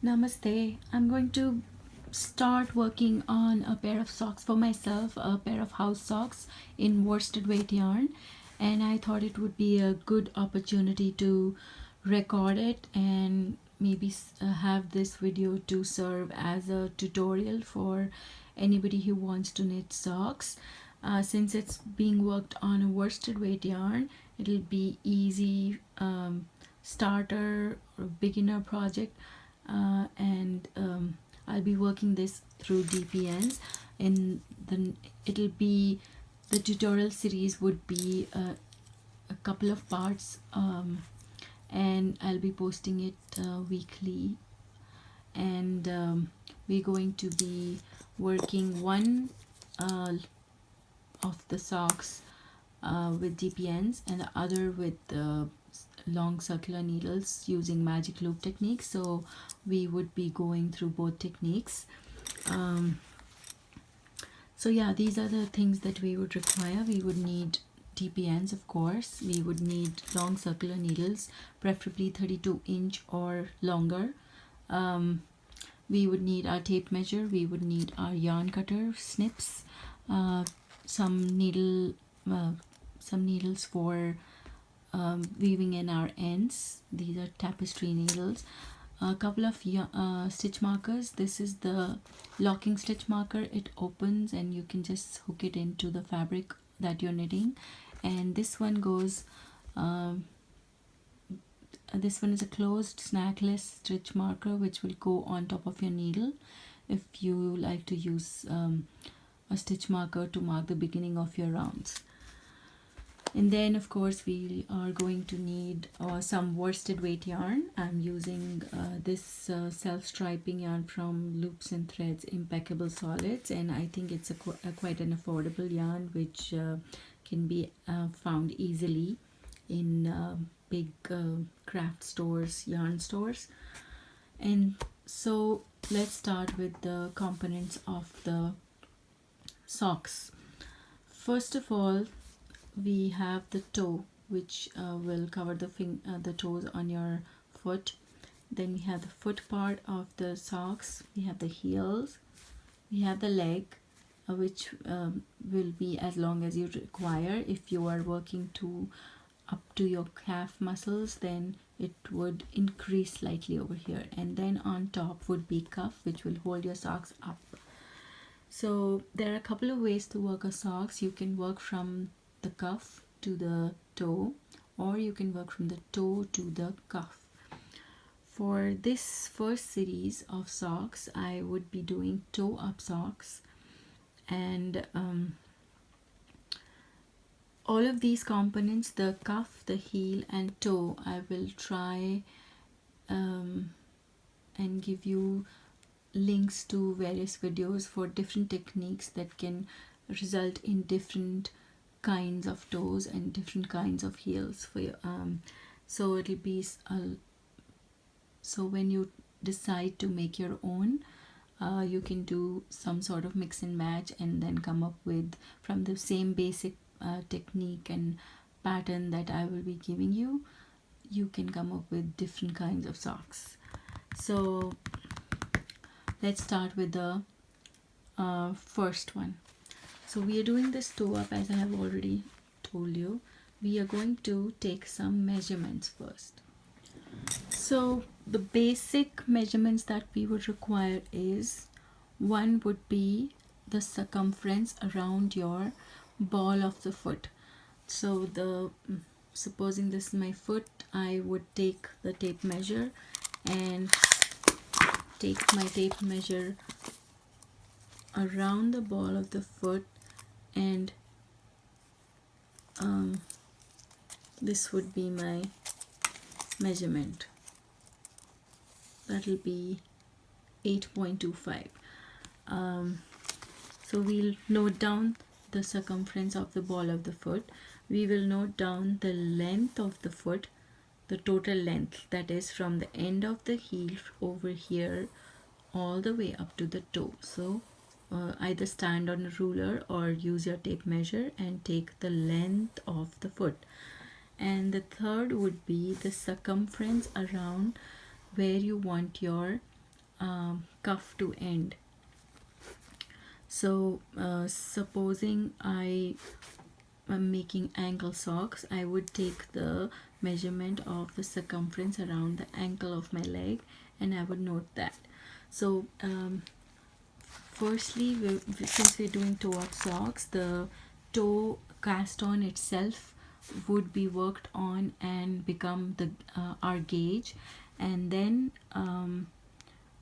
Namaste. I'm going to start working on a pair of socks for myself, a pair of house socks in worsted weight yarn, and I thought it would be a good opportunity to record it and maybe have this video to serve as a tutorial for anybody who wants to knit socks. Since it's being worked on a worsted weight yarn, it'll be easy starter or beginner project, and I'll be working this through DPNs. And then the tutorial series would be a couple of parts, and I'll be posting it weekly. And we're going to be working one of the socks with DPNs and the other with long circular needles using magic loop technique. So we would be going through both techniques. So yeah, these are the things that we would require. We would need DPNs, of course. We would need long circular needles, preferably 32-inch or longer. We would need our tape measure. We would need our yarn cutter, snips, some needles for weaving in our ends. These are tapestry needles. A couple of stitch markers. This is the locking stitch marker. It opens and you can just hook it into the fabric that you're knitting. And this one goes, this one is a closed snackless stitch marker which will go on top of your needle if you like to use a stitch marker to mark the beginning of your rounds. And then of course we are going to need some worsted weight yarn. I'm using this self-striping yarn from Loops and Threads Impeccable Solids, and I think it's quite an affordable yarn which can be found easily in big craft stores, yarn stores. And so let's start with the components of the socks. First of all, we have the toe, which will cover the toes on your foot. Then we have the foot part of the socks. We have the heels. We have the leg, which will be as long as you require. If you are working up to your calf muscles, then it would increase slightly over here. And then on top would be cuff, which will hold your socks up. So there are a couple of ways to work a socks. You can work from the cuff to the toe, or you can work from the toe to the cuff. For this first series of socks, I would be doing toe up socks, and all of these components, the cuff, the heel and toe, I will try and give you links to various videos for different techniques that can result in different kinds of toes and different kinds of heels for you. So it'll be so when you decide to make your own, you can do some sort of mix and match and then come up with, from the same basic technique and pattern that I will be giving you, you can come up with different kinds of socks. So let's start with the first one. So we are doing this toe up, as I have already told you. We are going to take some measurements first. So the basic measurements that we would require is, one would be the circumference around your ball of the foot. So supposing this is my foot, I would take the tape measure and take my tape measure around the ball of the foot, and this would be my measurement. That'll be 8.25. So we'll note down the circumference of the ball of the foot. We will note down the length of the foot, the total length, that is from the end of the heel over here all the way up to the toe. So either stand on a ruler or use your tape measure and take the length of the foot. And the third would be the circumference around where you want your cuff to end. So supposing I am making ankle socks, I would take the measurement of the circumference around the ankle of my leg, and I would note that. So firstly, since we're doing toe-up socks, the toe cast on itself would be worked on and become the our gauge, and then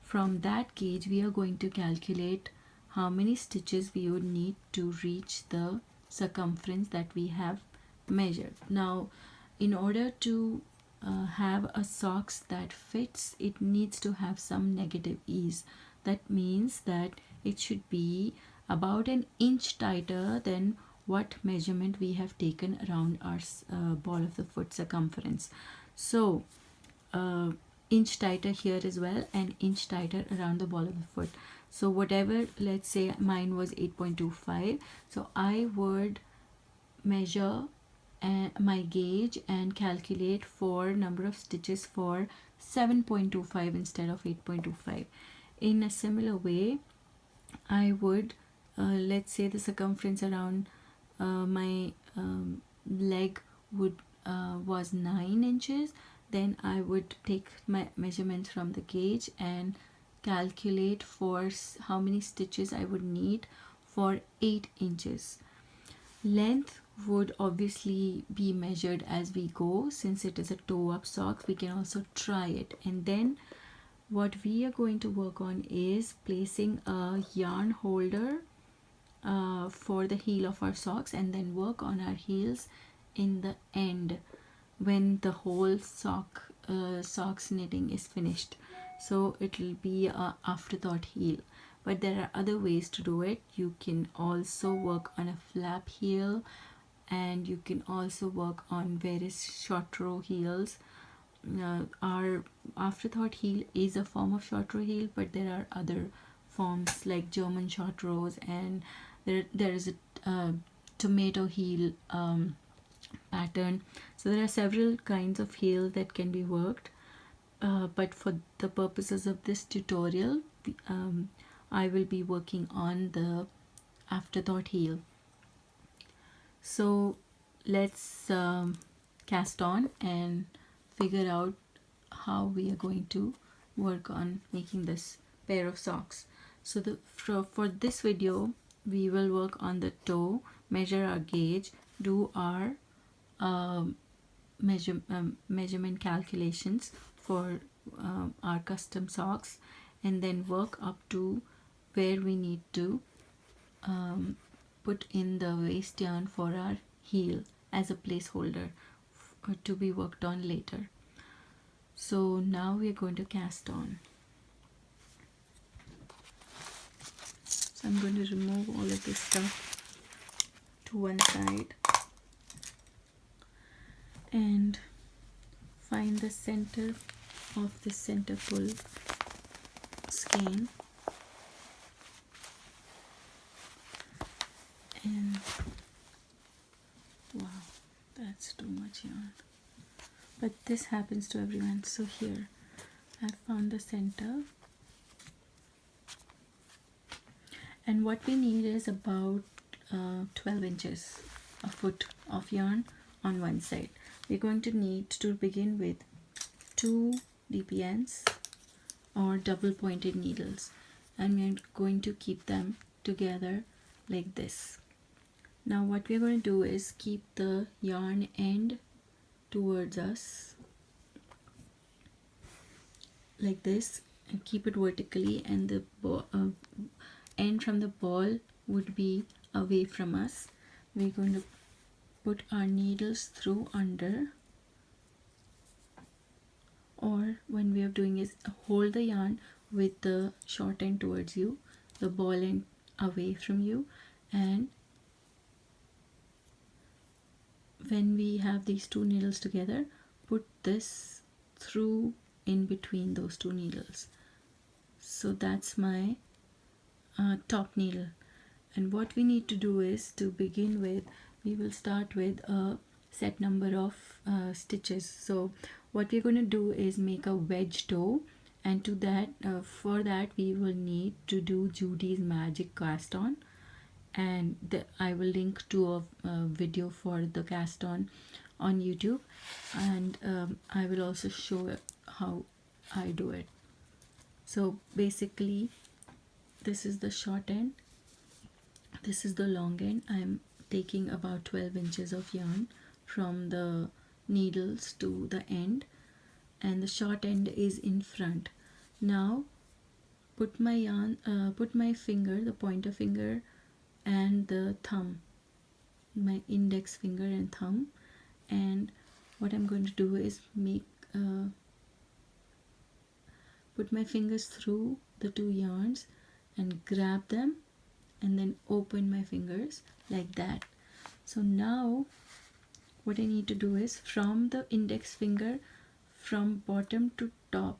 from that gauge we are going to calculate how many stitches we would need to reach the circumference that we have measured. Now, in order to have a socks that fits, it needs to have some negative ease. That means that it should be about an inch tighter than what measurement we have taken around our ball of the foot circumference. So inch tighter here as well, and inch tighter around the ball of the foot. So whatever, let's say mine was 8.25, so I would measure my gauge and calculate for number of stitches for 7.25 instead of 8.25. In a similar way, I would let's say the circumference around my leg would was 9 inches, then I would take my measurements from the gauge and calculate for how many stitches I would need for 8 inches. Length would obviously be measured as we go. Since it is a toe up sock, we can also try it. And then what we are going to work on is placing a yarn holder for the heel of our socks, and then work on our heels in the end when the whole socks knitting is finished. So it will be a afterthought heel, but there are other ways to do it. You can also work on a flap heel, and you can also work on various short row heels. Our afterthought heel is a form of short row heel, but there are other forms like German short rows, and there is a tomato heel pattern. So there are several kinds of heel that can be worked, but for the purposes of this tutorial, I will be working on the afterthought heel. So let's cast on and figure out how we are going to work on making this pair of socks. So for this video, we will work on the toe, measure our gauge, do our measurement calculations for our custom socks, and then work up to where we need to put in the waste yarn for our heel as a placeholder to be worked on later. So now we are going to cast on. So I'm going to remove all of this stuff to one side and find the center of the center pull skein, and wow, that's too much yarn, but this happens to everyone. So here I found the center, and what we need is about 12 inches, a foot of yarn on one side. We're going to need to begin with 2 DPNs or double pointed needles, and we're going to keep them together like this. Now what we're going to do is keep the yarn end towards us like this and keep it vertically, and the end from the ball would be away from us. We're going to put our needles through under, or when we are doing is hold the yarn with the short end towards you, the ball end away from you, and when we have these two needles together, put this through in between those two needles. So that's my top needle. And what we need to do is, to begin with, we will start with a set number of stitches. So what we're going to do is make a wedge toe, And to that, for that we will need to do Judy's magic cast on, and I will link to a video for the cast on YouTube, and I will also show how I do it. So basically, this is the short end, this is the long end. I'm taking about 12 inches of yarn from the needles to the end, and the short end is in front. Now put my yarn, put my finger, the pointer finger and the thumb, my index finger and thumb, and what I'm going to do is make put my fingers through the two yarns and grab them, and then open my fingers like that. So now what I need to do is from the index finger, from bottom to top,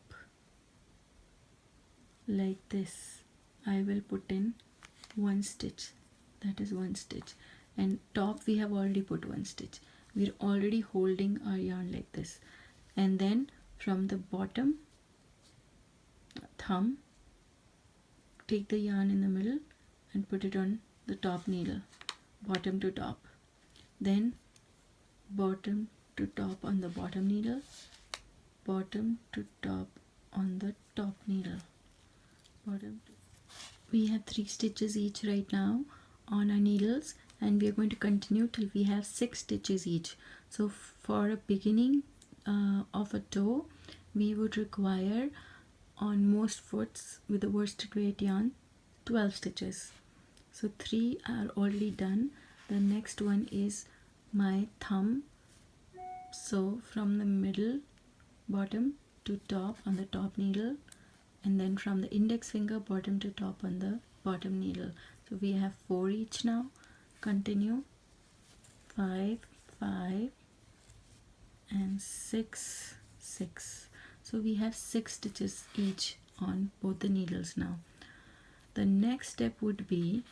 like this, I will put in one stitch. That is one stitch, and top we have already put one stitch. We're already holding our yarn like this, and then from the bottom thumb, take the yarn in the middle and put it on the top needle, bottom to top, then bottom to top on the bottom needle, bottom to top on the top needle, bottom to... We have 3 stitches each right now on our needles, and we are going to continue till we have 6 stitches each. So for a beginning of a toe, we would require on most foots with the worsted weight yarn 12 stitches. So 3 are already done. The next one is my thumb, so from the middle bottom to top on the top needle, and then from the index finger bottom to top on the bottom needle. So we have 4 each now. Continue. 5, 5 and 6, 6. So we have 6 stitches each on both the needles now. The next step would be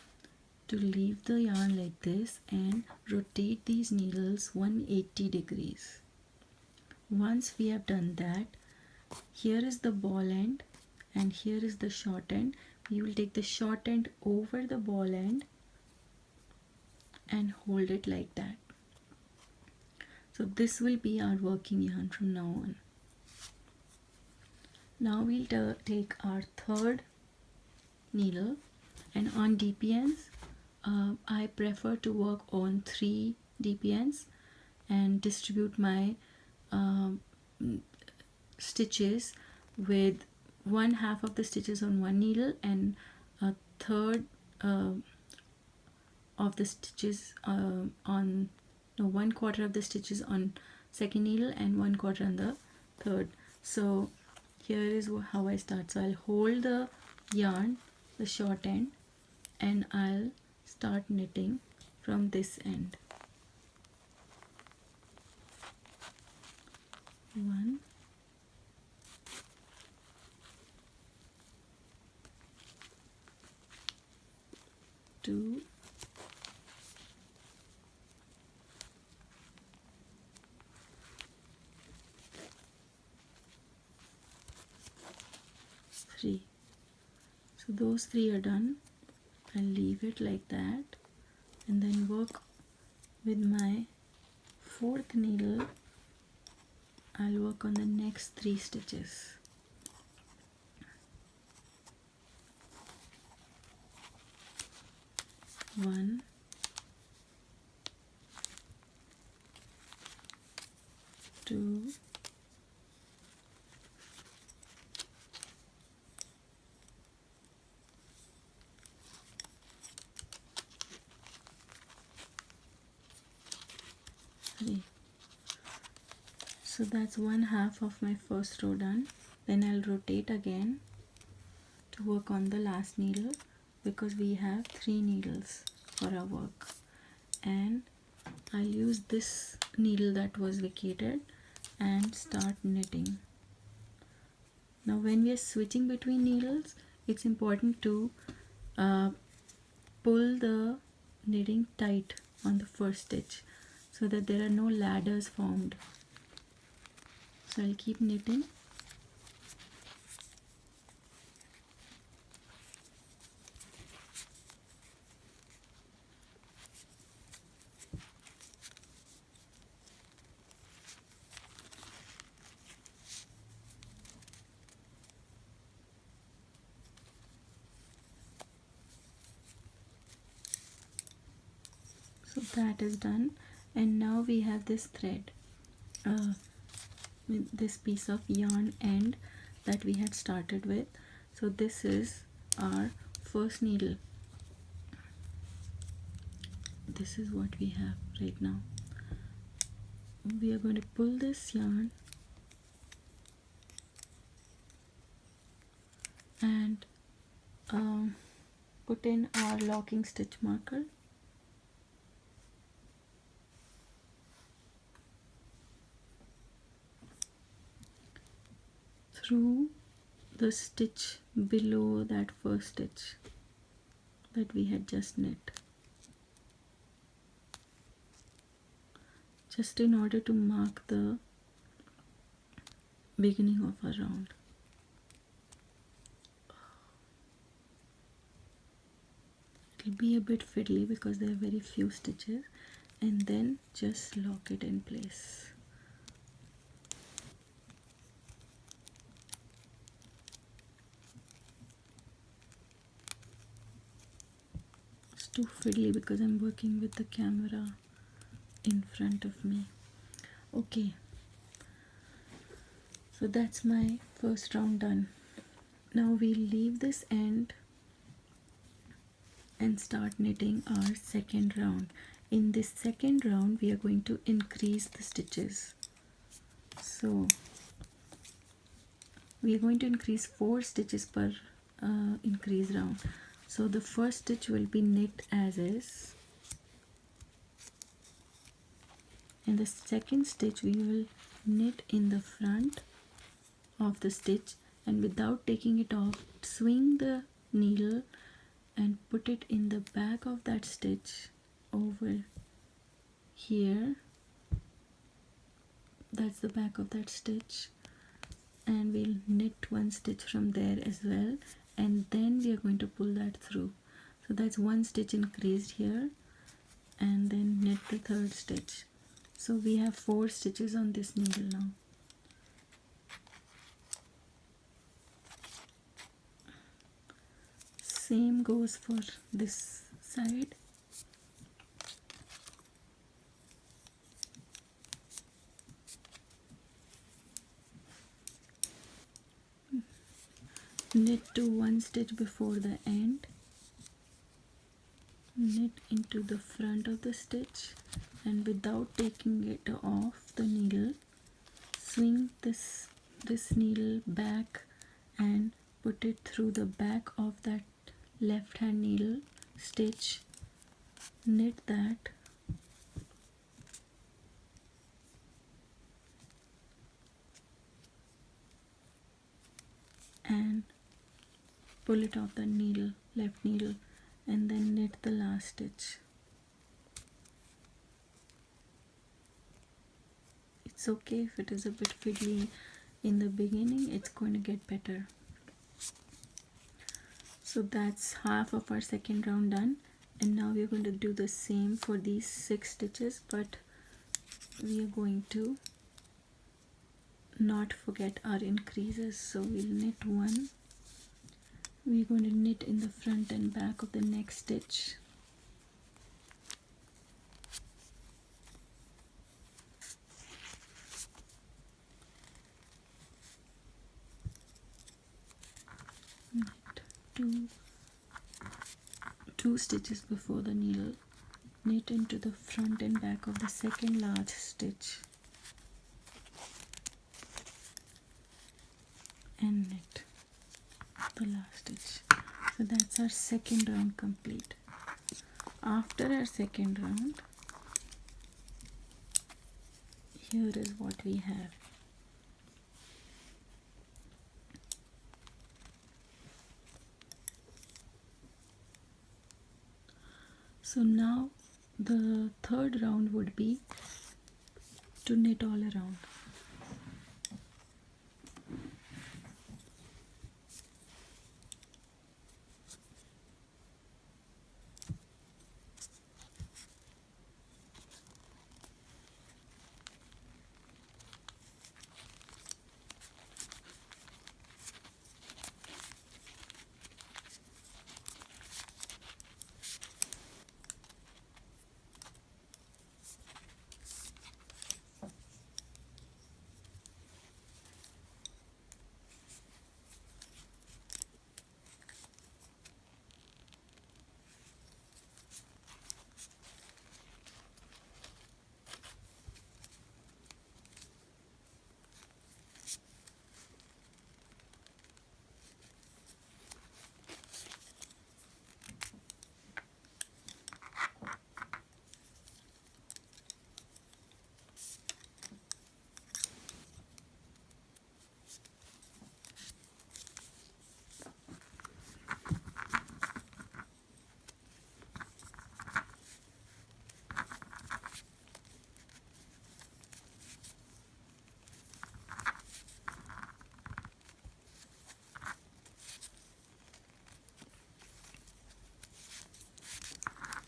to leave the yarn like this and rotate these needles 180 degrees. Once we have done that, here is the ball end and here is the short end. We will take the short end over the ball end and hold it like that. So this will be our working yarn from now on. Now we'll take our third needle, and on DPNs, I prefer to work on 3 DPNs and distribute my stitches with 1/2 of the stitches on one needle and a third of the stitches on 1/4 of the stitches on second needle and 1/4 on the third. So here is how I start. So I'll hold the yarn, the short end, and I'll start knitting from this end. 1, 2, 3. So those 3 are done. I'll leave it like that and then work with my 4th needle. I'll work on the next 3 stitches. 1, 2, 3. So that's 1/2 of my first row done. Then I'll rotate again to work on the last needle because we have 3 needles for our work, and I'll use this needle that was vacated and start knitting. Now when we are switching between needles, it's important to pull the knitting tight on the first stitch so that there are no ladders formed. So I'll keep knitting that is done. And now we have this thread, this piece of yarn end that we had started with. So this is our first needle. This is what we have right now. We are going to pull this yarn and put in our locking stitch marker. Through the stitch below that first stitch that we had just knit, just in order to mark the beginning of our round. It'll be a bit fiddly because there are very few stitches, and then just lock it in place. It's too fiddly because I'm working with the camera in front of me. Okay, so that's my first round done. Now we'll leave this end and start knitting our second round. In this second round we are going to increase the stitches. So we are going to increase 4 stitches per increase round. So the first stitch will be knit as is, and the second stitch we will knit in the front of the stitch, and without taking it off, swing the needle and put it in the back of that stitch over here. That's the back of that stitch, and we'll knit 1 stitch from there as well, and then we are going to pull that through. So that's 1 stitch increased here, and then knit the 3rd stitch. So we have 4 stitches on this needle now. Same goes for this side. Knit to 1 stitch before the end, knit into the front of the stitch, and without taking it off the needle, swing this needle back and put it through the back of that left hand needle stitch, knit that, and pull it off the needle, left needle, and then knit the last stitch. It's okay if it is a bit fiddly in the beginning, it's going to get better. So that's half of our second round done, and now we're going to do the same for these 6 stitches, but we are going to not forget our increases. So we'll knit 1, we're going to knit in the front and back of the next stitch, knit 2 stitches before the needle, knit into the front and back of the second large stitch, and knit the last stitch. So that's our second round complete. After our second round, here is what we have. So now the third round would be to knit all around.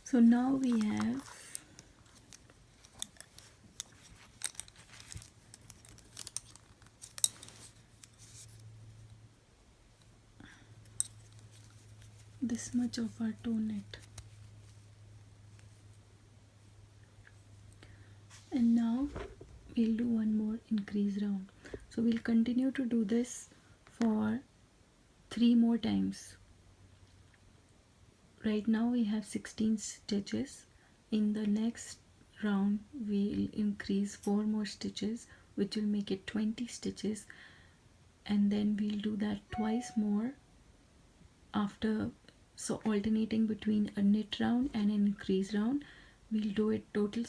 So now we have this much of our toe net, and now we'll do one more increase round. So we'll continue to do this for 3 more times. Right now we have 16 stitches. In the next round we'll increase 4 more stitches, which will make it 20 stitches, and then we'll do that twice more after, so alternating between a knit round and an increase round. We'll do it total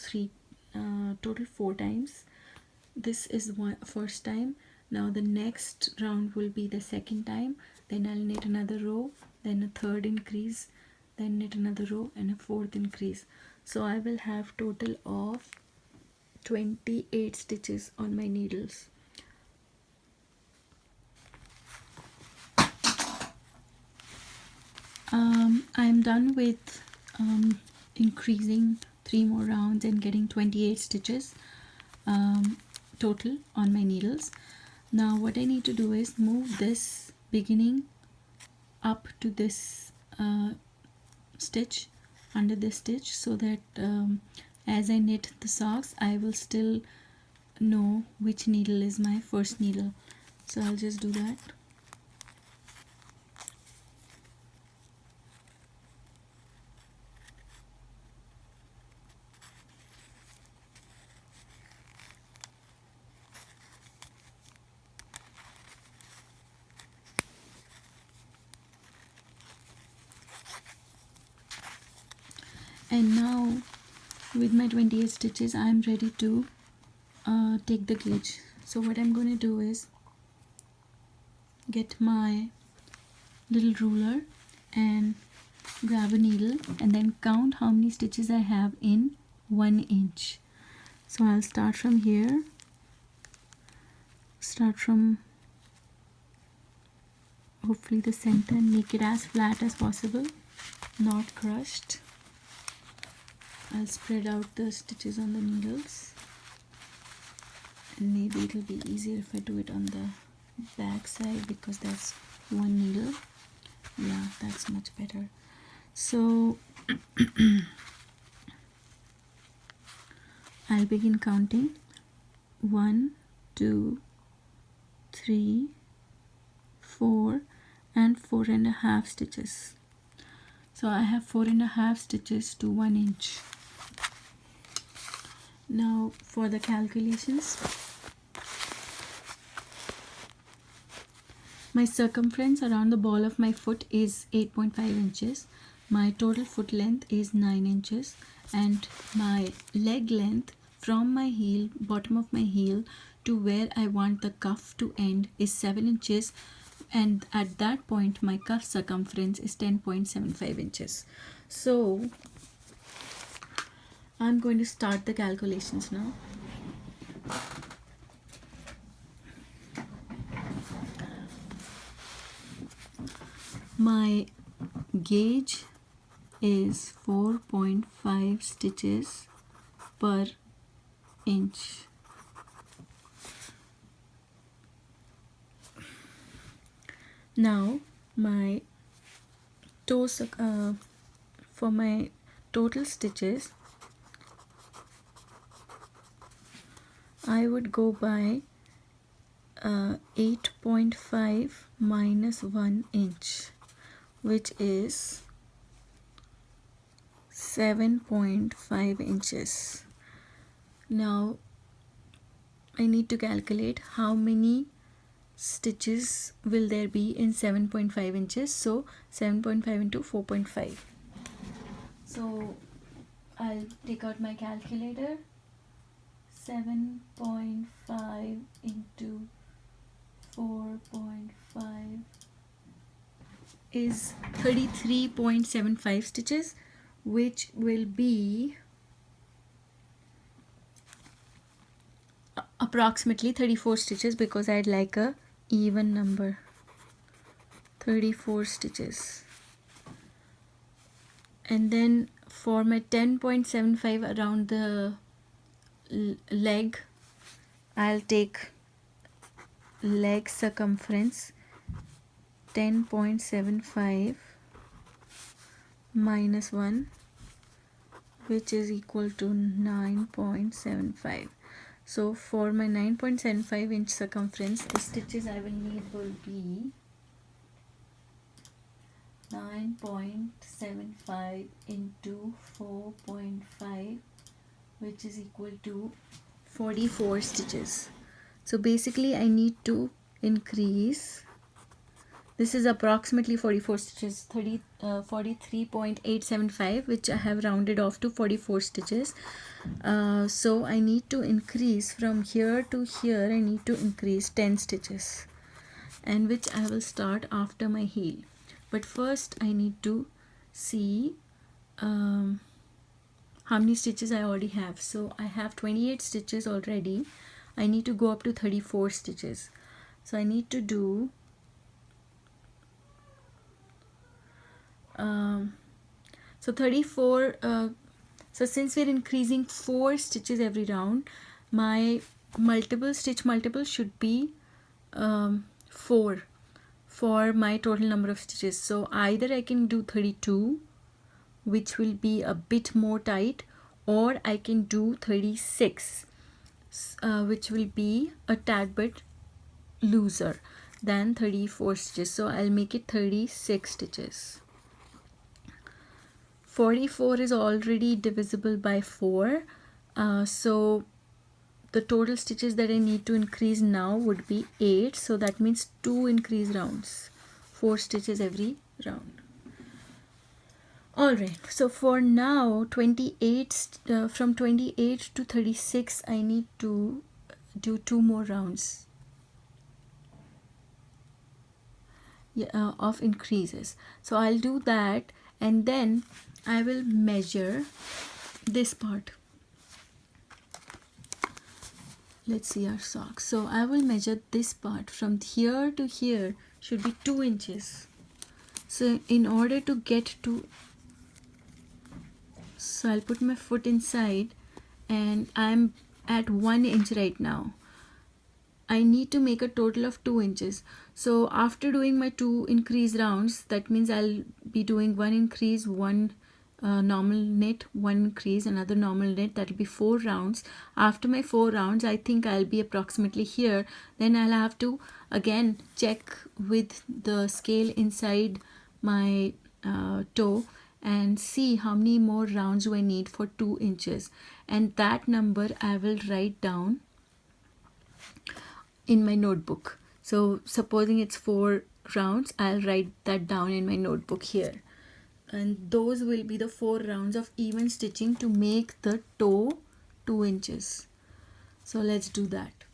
4 times. This is one first time. Now the next round will be the second time, then I'll knit another row, then a third increase, then knit another row, and a fourth increase. So I will have total of 28 stitches on my needles. I'm done with increasing 3 more rounds and getting 28 stitches total on my needles. Now what I need to do is move this beginning up to this stitch, under this stitch, so that as I knit the socks I will still know which needle is my first needle. So I'll just do that. And now with my 28 stitches I am ready to take the gauge. So what I'm going to do is get my little ruler and grab a needle and then count how many stitches I have in 1 inch. So I'll start from here, start from hopefully the center, and make it as flat as possible, not crushed. I'll spread out the stitches on the needles, and maybe it'll be easier if I do it on the back side because that's one needle. Yeah, that's much better. So I'll begin counting 1, 2, 3, 4 and 4.5 stitches. So I have 4.5 stitches to 1 inch. Now for the calculations, my circumference around the ball of my foot is 8.5 inches, my total foot length is 9 inches, and my leg length from my heel, bottom of my heel, to where I want the cuff to end is 7 inches, and at that point my cuff circumference is 10.75 inches. So I'm going to start the calculations now. My gauge is 4.5 stitches per inch. Now my toes, for my total stitches I would go by 8.5 minus 1 inch, which is 7.5 inches. Now I need to calculate how many stitches will there be in 7.5 inches. So 7.5 into 4.5. So I'll take out my calculator. 7.5 into 4.5 is 33.75 stitches, which will be approximately 34 stitches because I'd like a even number. 34 stitches. And then for my 10.75 around the leg, I'll take leg circumference 10.75 minus 1, which is equal to 9.75. So for my 9.75 inch circumference, the stitches I will need will be 9.75 into 4.5, which is equal to 44 stitches. So basically I need to increase, this is approximately 44 stitches, 43.875, which I have rounded off to 44 stitches. So I need to increase from here to here, I need to increase 10 stitches, and which I will start after my heel. But first I need to see how many stitches I already have. So I have 28 stitches already. I need to go up to 34 stitches. So I need to do so 34. So since we're increasing 4 stitches every round, my stitch multiple should be 4 for my total number of stitches. So either I can do 32, which will be a bit more tight, or I can do 36, which will be a tad bit looser than 34 stitches. So I'll make it 36 stitches. 44 is already divisible by 4, so the total stitches that I need to increase now would be 8. So that means 2 increase rounds, 4 stitches every round. Alright, so for now 28, from 28 to 36 I need to do 2 more rounds of increases. So I'll do that, and then I will measure this part. Let's see our socks. So I will measure this part from here to here, should be 2 inches. So in order to get to, so I'll put my foot inside, and I'm at 1 inch right now. I need to make a total of 2 inches. So after doing my 2 increase rounds, that means I'll be doing 1 increase, 1 normal knit, 1 increase, another normal knit. That will be 4 rounds. After my 4 rounds, I think I'll be approximately here. Then I'll have to again check with the scale inside my toe and see how many more rounds do I need for 2 inches, and that number I will write down in my notebook. So supposing it's 4 rounds, I'll write that down in my notebook here, and those will be the 4 rounds of even stitching to make the toe 2 inches. So let's do that.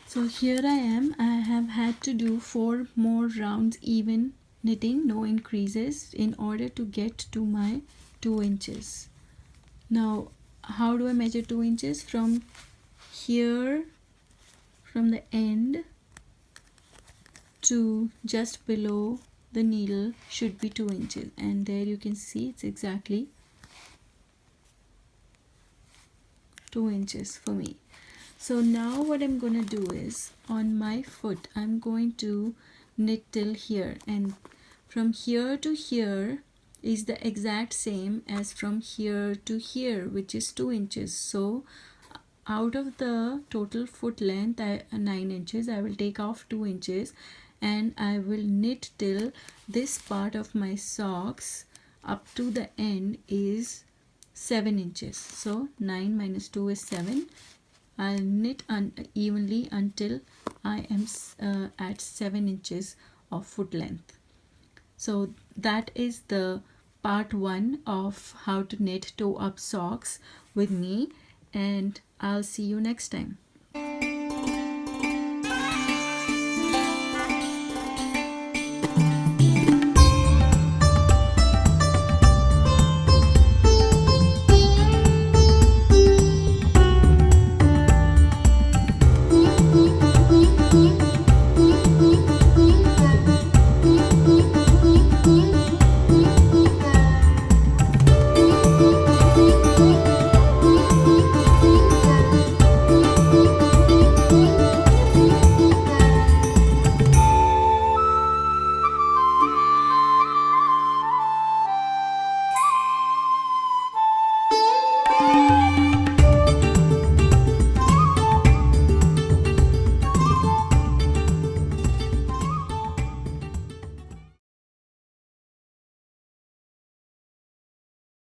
So here I am. I have had to do 4 more rounds even knitting, no increases, in order to get to my 2 inches. Now how do I measure 2 inches? From here, from the end to just below the needle should be 2 inches, and there you can see it's exactly 2 inches for me. So now what I'm going to do is, on my foot I'm going to knit till here, and from here to here is the exact same as from here to here, which is 2 inches. So out of the total foot length, 9 inches, I will take off 2 inches, and I will knit till this part of my socks up to the end is 7 inches. So 9 minus 2 is 7. I'll knit evenly until I am at 7 inches of foot length. So that is the part 1 of how to knit toe up socks with me, and I'll see you next time.